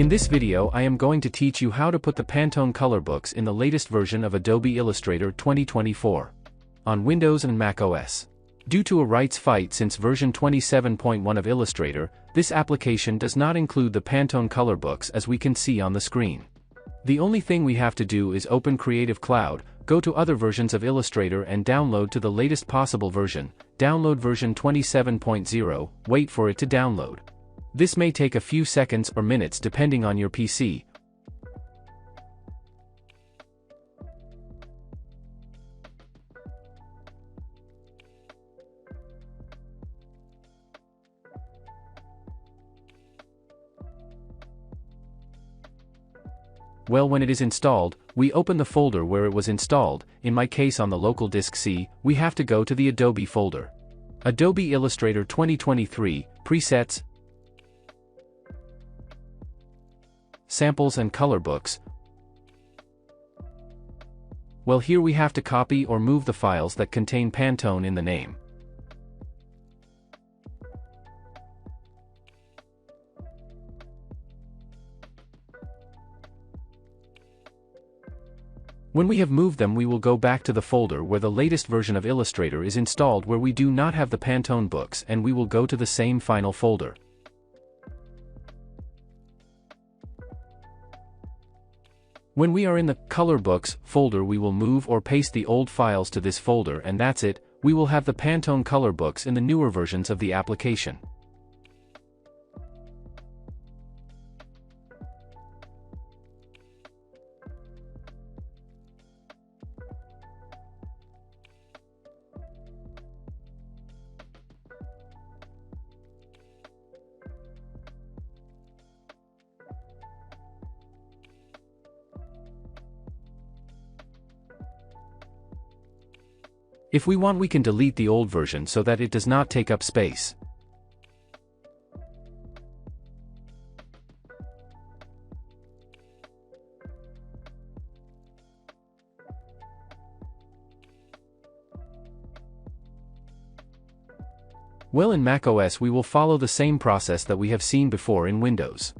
In this video I am going to teach you how to put the Pantone color books in the latest version of Adobe Illustrator 2024 on Windows and macOS. Due to a rights fight since version 27.1 of Illustrator, this application does not include the Pantone color books as we can see on the screen. The only thing we have to do is open Creative Cloud, go to other versions of Illustrator and download to the latest possible version, download version 27.0, wait for it to download. This may take a few seconds or minutes depending on your PC. Well, when it is installed, we open the folder where it was installed. In my case on the local disk C, we have to go to the Adobe folder. Adobe Illustrator 2023, Presets, Samples and Color Books. Well, here we have to copy or move the files that contain Pantone in the name. When we have moved them, we will go back to the folder where the latest version of Illustrator is installed where we do not have the Pantone books, and we will go to the same final folder. When we are in the Color Books folder, we will move or paste the old files to this folder, and that's it. We will have the Pantone color books in the newer versions of the application. If we want, we can delete the old version so that it does not take up space. Well, in macOS we will follow the same process that we have seen before in Windows.